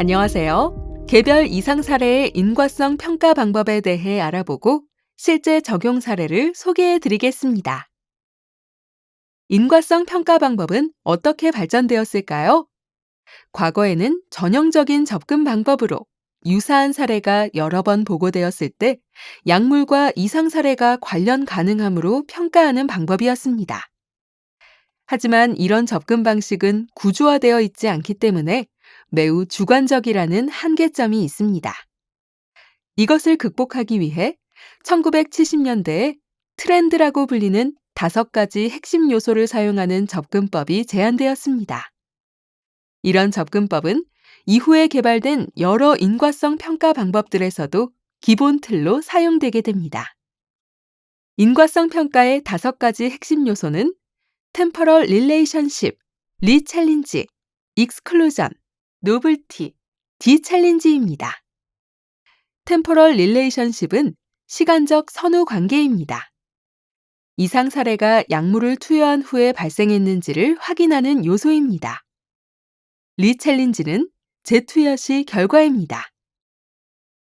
안녕하세요. 개별 이상 사례의 인과성 평가 방법에 대해 알아보고 실제 적용 사례를 소개해 드리겠습니다. 인과성 평가 방법은 어떻게 발전되었을까요? 과거에는 전형적인 접근 방법으로 유사한 사례가 여러 번 보고되었을 때 약물과 이상 사례가 관련 가능함으로 평가하는 방법이었습니다. 하지만 이런 접근 방식은 구조화되어 있지 않기 때문에 매우 주관적이라는 한계점이 있습니다. 이것을 극복하기 위해 1970년대에 트렌드라고 불리는 5가지 핵심 요소를 사용하는 접근법이 제안되었습니다. 이런 접근법은 이후에 개발된 여러 인과성 평가 방법들에서도 기본 틀로 사용되게 됩니다. 인과성 평가의 5가지 핵심 요소는 템퍼럴 릴레이션십, 리챌린지, 익스클루전, 노블티, 디챌린지입니다. 템포럴 릴레이션십은 시간적 선후 관계입니다. 이상 사례가 약물을 투여한 후에 발생했는지를 확인하는 요소입니다. 리챌린지는 재투여 시 결과입니다.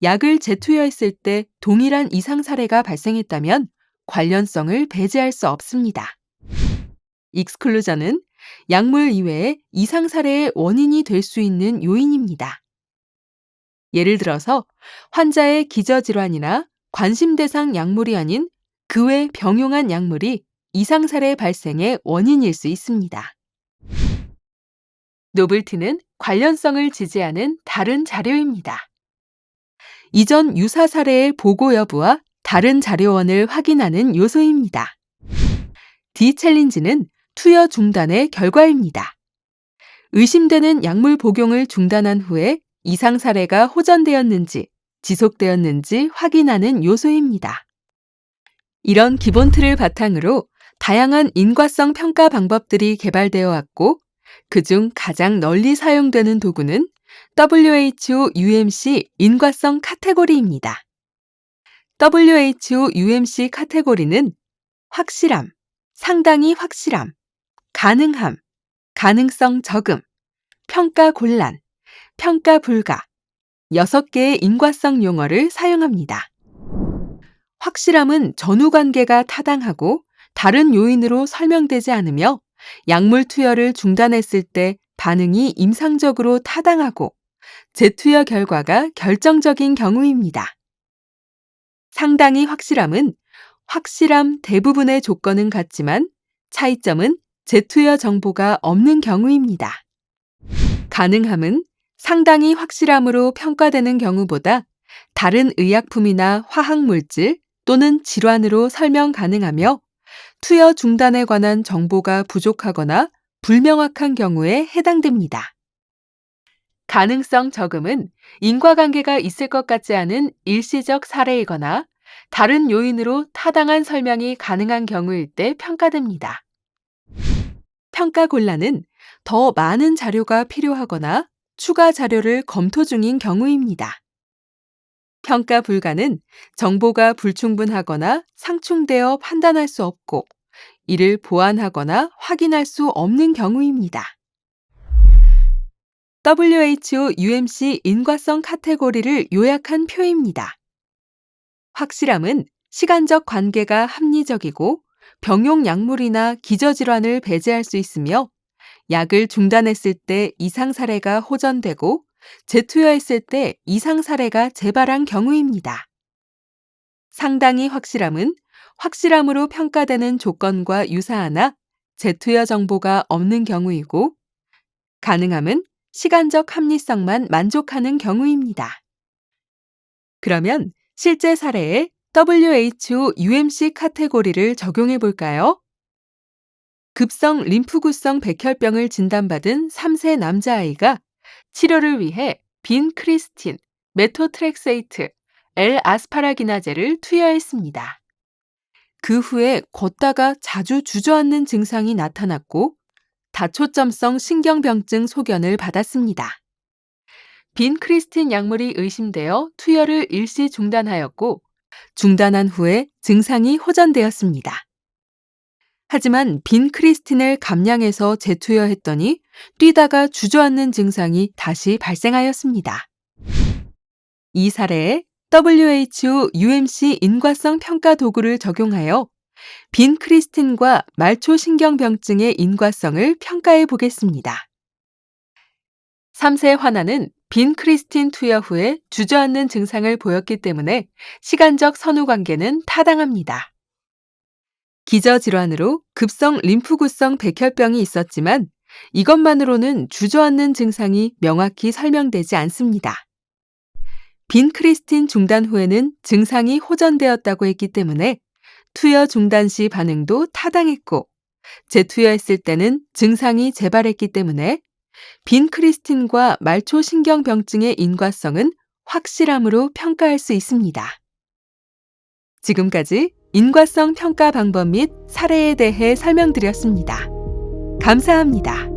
약을 재투여했을 때 동일한 이상 사례가 발생했다면 관련성을 배제할 수 없습니다. 익스클루전은 약물 이외에 이상 사례의 원인이 될 수 있는 요인입니다. 예를 들어서 환자의 기저질환이나 관심 대상 약물이 아닌 그 외 병용한 약물이 이상 사례 발생의 원인일 수 있습니다. 노블티는 관련성을 지지하는 다른 자료입니다. 이전 유사 사례의 보고 여부와 다른 자료원을 확인하는 요소입니다. 디챌린지는 투여 중단의 결과입니다. 의심되는 약물 복용을 중단한 후에 이상 사례가 호전되었는지, 지속되었는지 확인하는 요소입니다. 이런 기본 틀을 바탕으로 다양한 인과성 평가 방법들이 개발되어 왔고, 그중 가장 널리 사용되는 도구는 WHO UMC 인과성 카테고리입니다. WHO UMC 카테고리는 확실함, 상당히 확실함, 가능함, 가능성 적음, 평가 곤란, 평가 불가, 6개의 인과성 용어를 사용합니다. 확실함은 전후 관계가 타당하고 다른 요인으로 설명되지 않으며 약물 투여를 중단했을 때 반응이 임상적으로 타당하고 재투여 결과가 결정적인 경우입니다. 상당히 확실함은 확실함 대부분의 조건은 같지만 차이점은 재투여 정보가 없는 경우입니다. 가능함은 상당히 확실함으로 평가되는 경우보다 다른 의약품이나 화학물질 또는 질환으로 설명 가능하며 투여 중단에 관한 정보가 부족하거나 불명확한 경우에 해당됩니다. 가능성 적음은 인과관계가 있을 것 같지 않은 일시적 사례이거나 다른 요인으로 타당한 설명이 가능한 경우일 때 평가됩니다. 평가 곤란은 더 많은 자료가 필요하거나 추가 자료를 검토 중인 경우입니다. 평가 불가는 정보가 불충분하거나 상충되어 판단할 수 없고 이를 보완하거나 확인할 수 없는 경우입니다. WHO UMC 인과성 카테고리를 요약한 표입니다. 확실함은 시간적 관계가 합리적이고 병용 약물이나 기저질환을 배제할 수 있으며 약을 중단했을 때 이상 사례가 호전되고 재투여했을 때 이상 사례가 재발한 경우입니다. 상당히 확실함은 확실함으로 평가되는 조건과 유사하나 재투여 정보가 없는 경우이고 가능함은 시간적 합리성만 만족하는 경우입니다. 그러면 실제 사례에 WHO UMC 카테고리를 적용해 볼까요? 급성 림프구성 백혈병을 진단받은 3세 남자아이가 치료를 위해 빈크리스틴, 메토트렉세이트, L-아스파라기나제를 투여했습니다. 그 후에 걷다가 자주 주저앉는 증상이 나타났고 다초점성 신경병증 소견을 받았습니다. 빈크리스틴 약물이 의심되어 투여를 일시 중단하였고 중단한 후에 증상이 호전되었습니다. 하지만 빈크리스틴을 감량해서 재투여했더니 뛰다가 주저앉는 증상이 다시 발생하였습니다. 이 사례에 WHO UMC 인과성 평가 도구를 적용하여 빈 크리스틴과 말초 신경병증의 인과성을 평가해 보겠습니다. 3세 환아는 빈 크리스틴 투여 후에 주저앉는 증상을 보였기 때문에 시간적 선후 관계는 타당합니다. 기저질환으로 급성 림프구성 백혈병이 있었지만 이것만으로는 주저앉는 증상이 명확히 설명되지 않습니다. 빈 크리스틴 중단 후에는 증상이 호전되었다고 했기 때문에 투여 중단 시 반응도 타당했고 재투여했을 때는 증상이 재발했기 때문에 빈 크리스틴과 말초 신경병증의 인과성은 확실함으로 평가할 수 있습니다. 지금까지 인과성 평가 방법 및 사례에 대해 설명드렸습니다. 감사합니다.